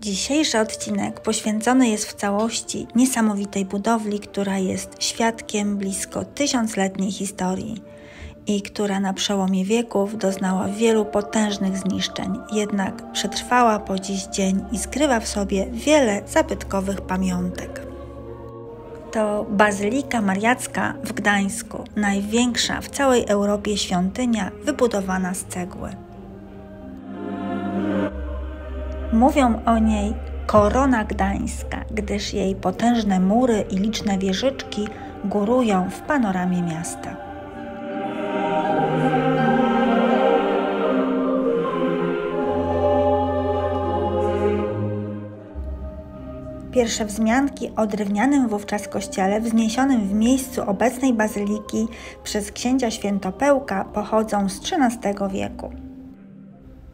Dzisiejszy odcinek poświęcony jest w całości niesamowitej budowli, która jest świadkiem blisko 1000-letniej historii i która na przełomie wieków doznała wielu potężnych zniszczeń, jednak przetrwała po dziś dzień i skrywa w sobie wiele zabytkowych pamiątek. To Bazylika Mariacka w Gdańsku, największa w całej Europie świątynia wybudowana z cegły. Mówią o niej Korona Gdańska, gdyż jej potężne mury i liczne wieżyczki górują w panoramie miasta. Pierwsze wzmianki o drewnianym wówczas kościele wzniesionym w miejscu obecnej bazyliki przez księcia Świętopełka pochodzą z XIII wieku.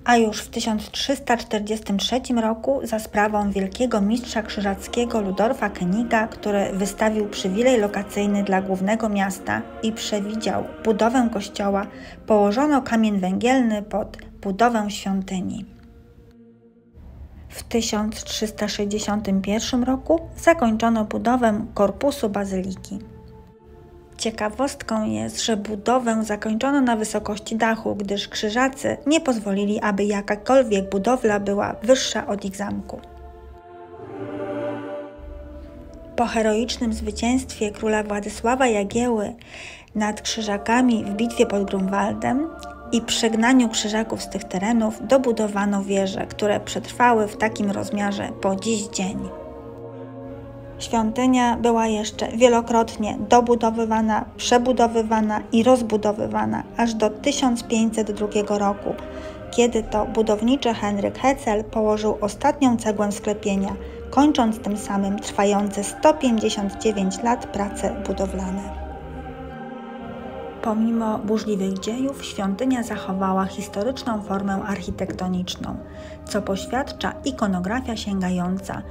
A już w 1343 roku za sprawą wielkiego mistrza krzyżackiego Ludolfa Königa, który wystawił przywilej lokacyjny dla głównego miasta i przewidział budowę kościoła, położono kamień węgielny pod budowę świątyni. W 1361 roku zakończono budowę korpusu bazyliki. Ciekawostką jest, że budowę zakończono na wysokości dachu, gdyż krzyżacy nie pozwolili, aby jakakolwiek budowla była wyższa od ich zamku. Po heroicznym zwycięstwie króla Władysława Jagieły nad krzyżakami w bitwie pod Grunwaldem i przegnaniu krzyżaków z tych terenów dobudowano wieże, które przetrwały w takim rozmiarze po dziś dzień. Świątynia była jeszcze wielokrotnie dobudowywana, przebudowywana i rozbudowywana aż do 1502 roku, kiedy to budowniczy Henryk Hecel położył ostatnią cegłę sklepienia, kończąc tym samym trwające 159 lat prace budowlane. Pomimo burzliwych dziejów, świątynia zachowała historyczną formę architektoniczną, co poświadcza ikonografia sięgająca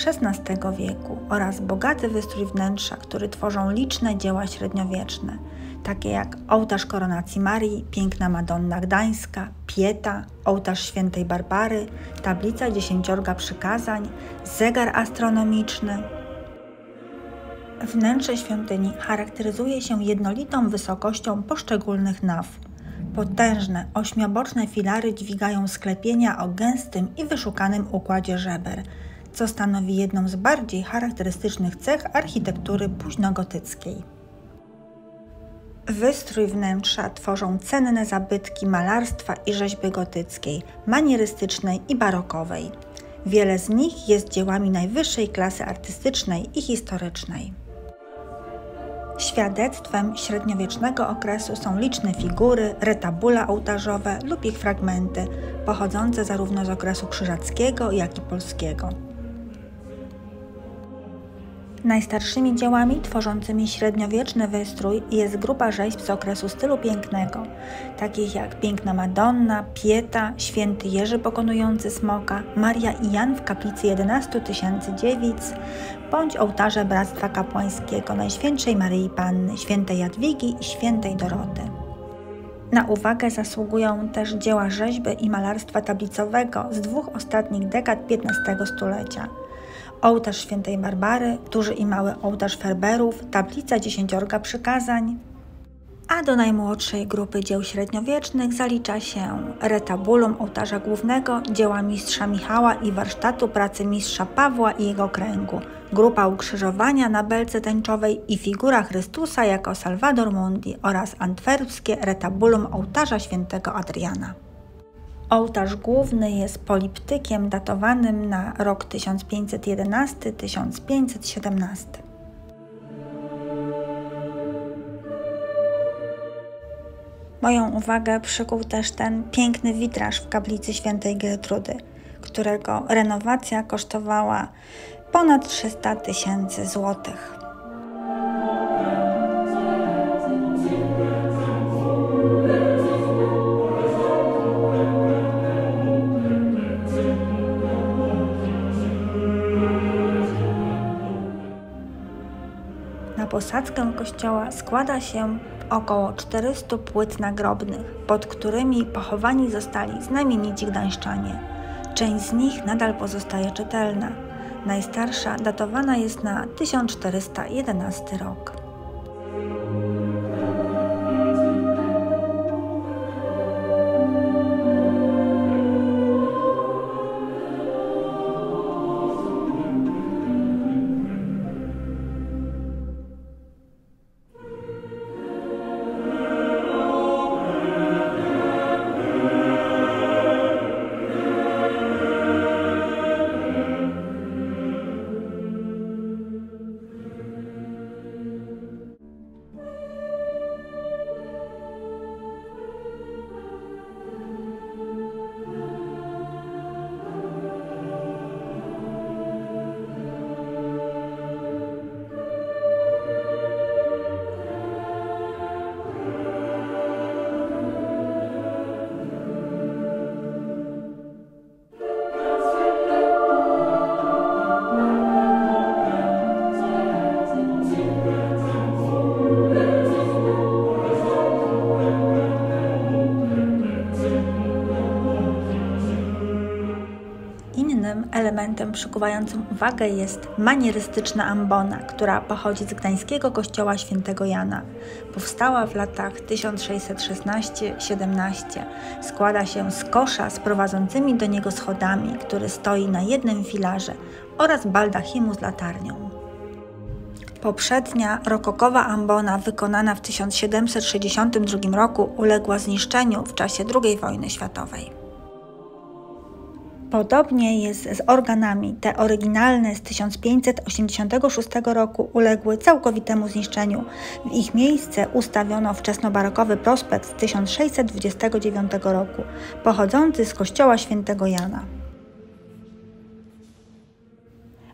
XVI wieku oraz bogaty wystrój wnętrza, który tworzą liczne dzieła średniowieczne, takie jak ołtarz Koronacji Marii, piękna Madonna Gdańska, Pieta, ołtarz Świętej Barbary, tablica 10 przykazań, zegar astronomiczny. Wnętrze świątyni charakteryzuje się jednolitą wysokością poszczególnych naw. Potężne, ośmioboczne filary dźwigają sklepienia o gęstym i wyszukanym układzie żeber, co stanowi jedną z bardziej charakterystycznych cech architektury późnogotyckiej. Wystrój wnętrza tworzą cenne zabytki malarstwa i rzeźby gotyckiej, manierystycznej i barokowej. Wiele z nich jest dziełami najwyższej klasy artystycznej i historycznej. Świadectwem średniowiecznego okresu są liczne figury, retabula ołtarzowe lub ich fragmenty, pochodzące zarówno z okresu krzyżackiego, jak i polskiego. Najstarszymi dziełami tworzącymi średniowieczny wystrój jest grupa rzeźb z okresu stylu pięknego, takich jak Piękna Madonna, Pieta, Święty Jerzy pokonujący smoka, Maria i Jan w kaplicy 11 000 dziewic, bądź ołtarze Bractwa Kapłańskiego Najświętszej Maryi Panny, Świętej Jadwigi i Świętej Doroty. Na uwagę zasługują też dzieła rzeźby i malarstwa tablicowego z dwóch ostatnich dekad XV stulecia. Ołtarz Świętej Barbary, duży i mały ołtarz Ferberów, tablica 10 przykazań, a do najmłodszej grupy dzieł średniowiecznych zalicza się retabulum ołtarza głównego, dzieła mistrza Michała i warsztatu pracy mistrza Pawła i jego kręgu, grupa ukrzyżowania na belce tęczowej i figura Chrystusa jako Salvator Mundi oraz antwerpskie retabulum ołtarza świętego Adriana. Ołtarz główny jest poliptykiem datowanym na rok 1511-1517. Moją uwagę przykuł też ten piękny witraż w kaplicy Świętej Gertrudy, którego renowacja kosztowała ponad 300 000 złotych. Na posadzkę kościoła składa się około 400 płyt nagrobnych, pod którymi pochowani zostali znamienici gdańszczanie. Część z nich nadal pozostaje czytelna. Najstarsza datowana jest na 1411 rok. Innym elementem przykuwającym uwagę jest manierystyczna ambona, która pochodzi z gdańskiego kościoła świętego Jana. Powstała w latach 1616-17. Składa się z kosza z prowadzącymi do niego schodami, który stoi na jednym filarze, oraz baldachimu z latarnią. Poprzednia rokokowa ambona wykonana w 1762 roku uległa zniszczeniu w czasie II wojny światowej. Podobnie jest z organami. Te oryginalne z 1586 roku uległy całkowitemu zniszczeniu. W ich miejsce ustawiono wczesnobarokowy prospekt z 1629 roku, pochodzący z kościoła świętego Jana.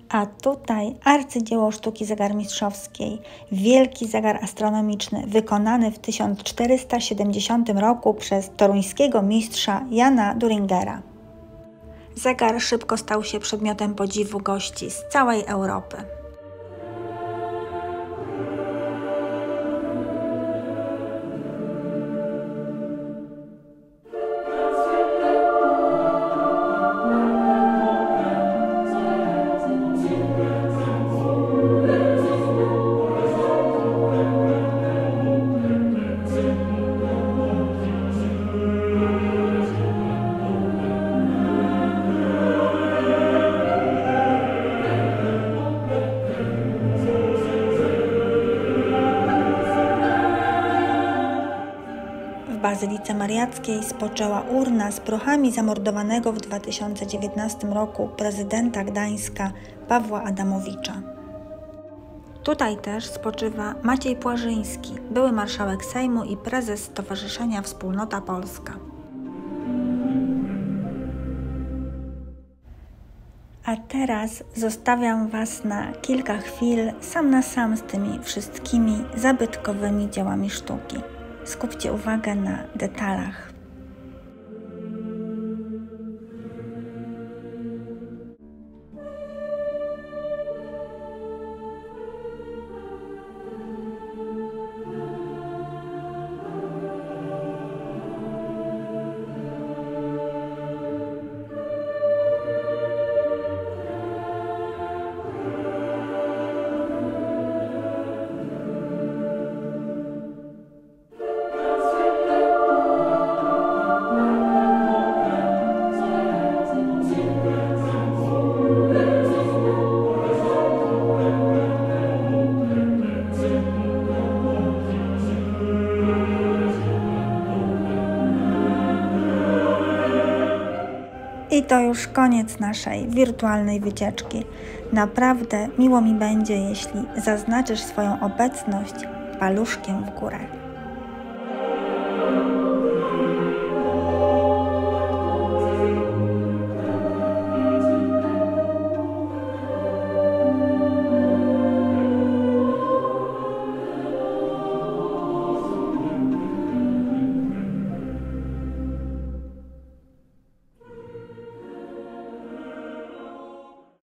A tutaj arcydzieło sztuki zegarmistrzowskiej, wielki zegar astronomiczny, wykonany w 1470 roku przez toruńskiego mistrza Jana Düringera. Zegar szybko stał się przedmiotem podziwu gości z całej Europy. W Bazylice Mariackiej spoczęła urna z prochami zamordowanego w 2019 roku prezydenta Gdańska Pawła Adamowicza. Tutaj też spoczywa Maciej Płażyński, były marszałek Sejmu i prezes Stowarzyszenia Wspólnota Polska. A teraz zostawiam Was na kilka chwil sam na sam z tymi wszystkimi zabytkowymi dziełami sztuki. Skupcie uwagę na detalach. I to już koniec naszej wirtualnej wycieczki. Naprawdę miło mi będzie, jeśli zaznaczysz swoją obecność paluszkiem w górę.